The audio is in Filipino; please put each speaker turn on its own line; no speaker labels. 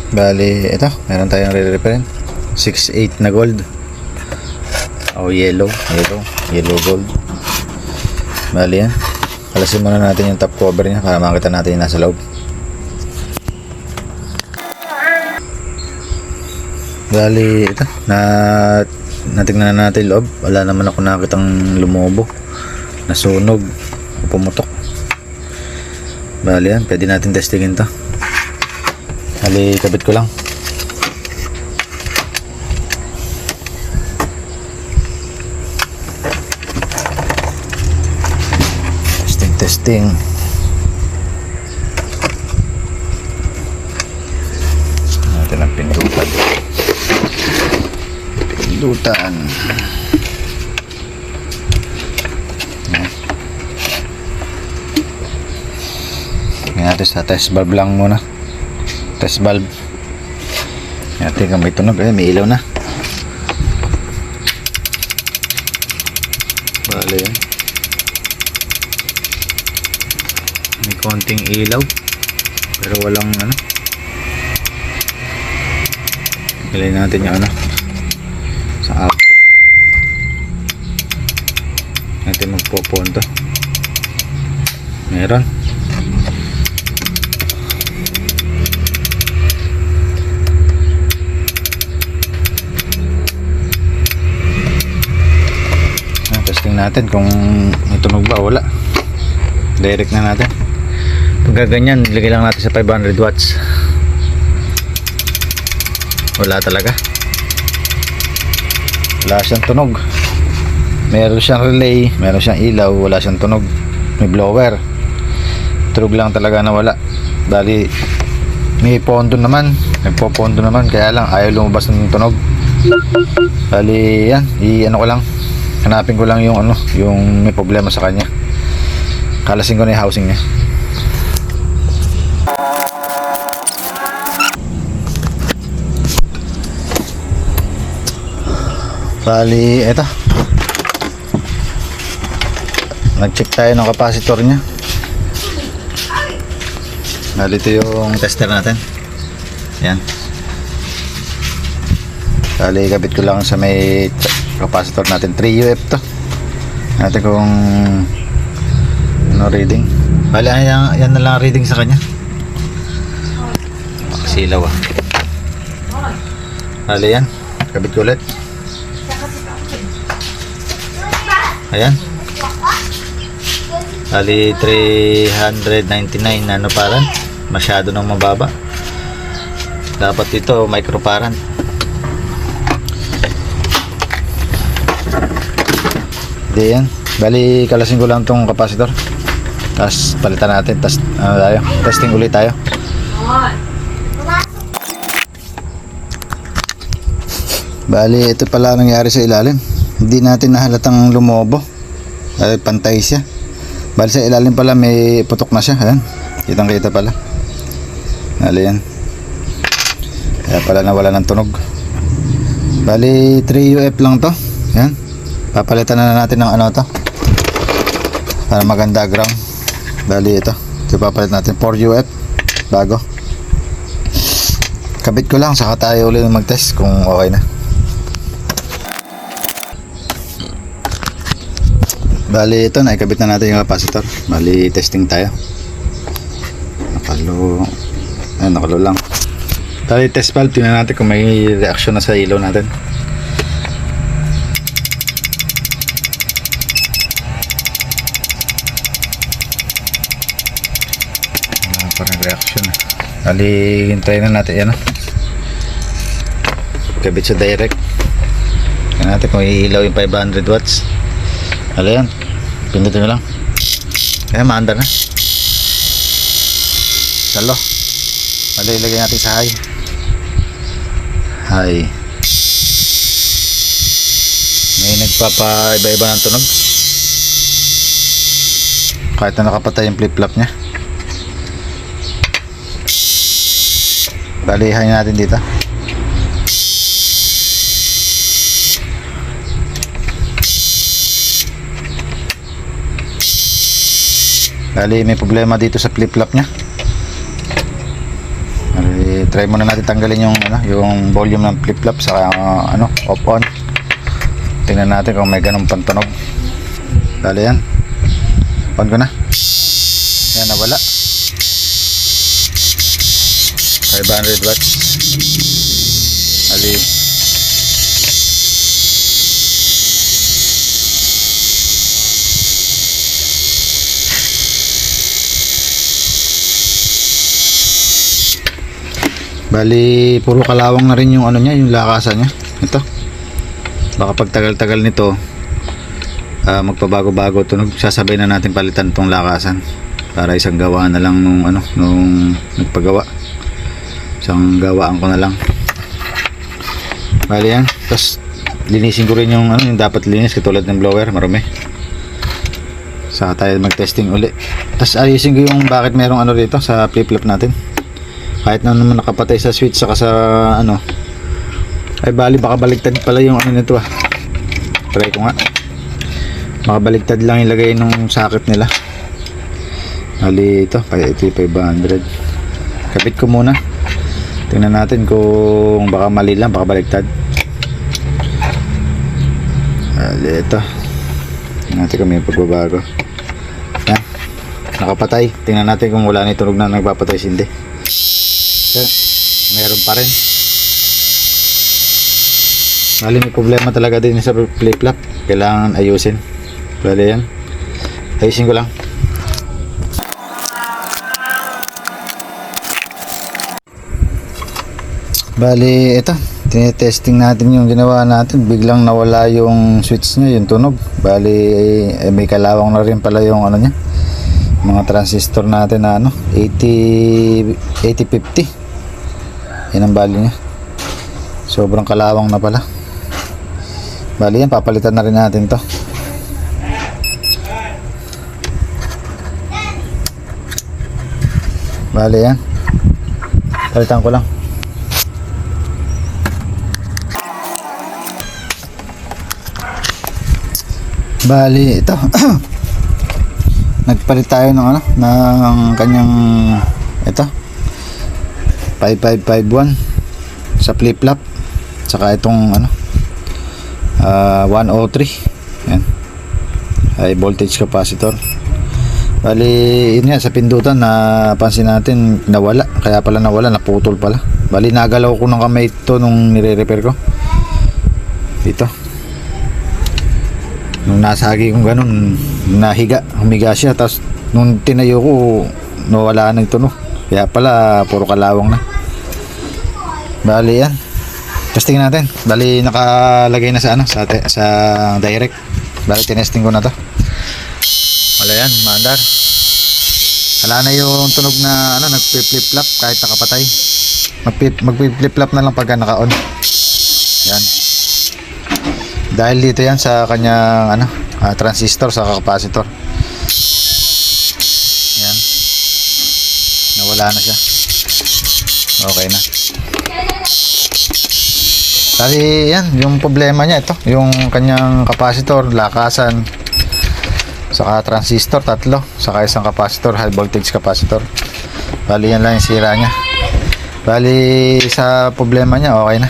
Bali, ito, meron tayong re-referent 6.8 na gold o yellow gold. Bali yan, kalasin muna natin yung top cover nya para makita natin yung nasa loob. Bali, ito, natingnan na natin loob. Wala naman ako nakitang lumobo, nasunog o pumutok. Bali yan, pwede natin testingin to. Bali, kabit ko lang. Testing. Natin ang pindutan. Natin sa test valve lang muna. Test valve. Natin kung may tunog. May ilaw na. Bale yan. May konting ilaw. Pero walang ano. Ilay natin yung ano. Sa output. Natin magpo-ponto. Meron. Testing natin kung may tunog ba o wala. Direct na natin. Pag ganyan, ilagay lang natin sa 500 watts. Wala talaga. Wala siyang tunog. Meron siyang relay, meron siyang ilaw, wala siyang tunog. May blower. Tunog lang talaga na wala. Bali, may pondo naman. May popondo naman, kaya lang ayaw lumabas ng tunog. Bali, yan. I-ano ko lang. Hanapin ko lang yung ano, yung may problema sa kanya. Kalasin ko na yung housing niya. Bali, eto. Nag-check tayo ng capacitor niya. Bali, ito yung tester natin. Yan. Bali, kabit ko lang sa may capacitor natin. 3UF to. Natin kung ano reading. Bali, yan na lang reading sa kanya. Silaw ah. Bali, yan. Kabit ko ulit. Ayan. Bali, 399 nanofarad. Masyado nang mababa. Dapat ito microfarad. Di yan. Bali, kalasin ko lang tong capacitor. Tapos palitan natin. Tapos testing ulit tayo. Bali, ito pala nangyari sa ilalim. Hindi natin nahalatang lumobo. Pantay siya. Bali, sa ilalim pala may putok na siya. Ayan. Kitang kita pala. Bali yan. Kaya pala nawala ng tunog. Bali, 3UF lang to. Ayan. Papalitan na natin ng ano to para maganda ground. Bali, ito papalit natin 4UF bago. Kabit ko lang, saka tayo ulit mag-test kung okay na. Bali, ito naikabit na natin yung capacitor. Bali, testing tayo. Nakalo lang. Bali, test valve, tingnan natin kung may reaction na sa ilaw natin. Parang reaction. Bali, hintayin na natin yan. Kabit sa direct. Tingnan natin kung iilaw yung 500 watts. Bali yan. Pindutin nyo lang. Kaya maandar na. Talo. Bali, ilagay natin sa high. High. May nagpapaiba-iba ng tunog. Kahit na nakapatay yung flip-flop nya. Bali, high natin dito. Bali, may problema dito sa flip-flop nya. Bali, try muna natin tanggalin yung yung volume ng flip-flop sa off on. Tingnan natin kung may ganun pang tunog. Bale yan. On ko na. Yan, nawala. 500 watts. Ali. Bali, puro kalawang na rin yung niya, yung lakasan niya. Ito. Baka pag tagal-tagal nito, magpabago-bago tunog. Sasabay na natin palitan tong lakasan para isang gawaan na lang nung nagpagawa. Isang gawaan ko na lang. Bali yan. Tapos linisin ko rin yung yung dapat linis, katulad ng blower, marumi. Saka tayo mag-testing uli. Tapos ayusin ko yung bakit merong dito sa flip-flop natin. Kahit na naman nakapatay sa switch saka sa ay bali baka baligtad pala yung nito try ko nga, baka baligtad lang ilagay nung socket nila. Bali ito 500. Kabit ko muna, tingnan natin kung baka mali lang, baka baligtad. Bali ito, tingnan natin kung may pagbabago. Yan, nakapatay. Tingnan natin kung wala na tunog na nagpapatay, hindi. Meron pa rin. Bali may problema talaga din sa flip-flop, kailangan ayusin. Bali yan, ayusin ko lang. Bali ito, tinetesting natin yung ginawa natin. Biglang nawala yung switch nya, yung tunog. Bali may kalawang na rin pala yung niya, mga transistor natin na 8050. Yan ang bali niya. Sobrang kalawang na pala. Bali yan, papalitan na rin natin to. Bali yan, palitan ko lang. Bali ito nagpalit tayo ng ng kanyang ito 5551 sa flip-flop, saka itong 103. Yan, high voltage capacitor. Bali yun nga, sa pindutan napansin natin nawala, kaya pala nawala, naputol pala. Bali nagalaw ko ng kamay ito nung nire-repair ko ito. Nung nasagi kong ganun, humiga siya, tapos nung tinayo ko nawala na ito kaya pala puro kalawang na. Bali yan, testing natin. Bali nakalagay na sa sa direct. Bali tinesting ko na to. Wala yan, maandar. Wala na yung tunog na nagpi-flip-flop kahit nakapatay. Magpi-flip-flop na lang pagka naka-on. Yan. Dahil dito yan sa kanyang transistor sa capacitor. Yan. Nawala na siya. Okay na. Kasi yan, yung problema niya ito, yung kanyang capacitor, lakasan, saka transistor, tatlo, saka isang capacitor, high voltage capacitor. Bali yan lang yung sira niya. Bali sa problema niya, okay na.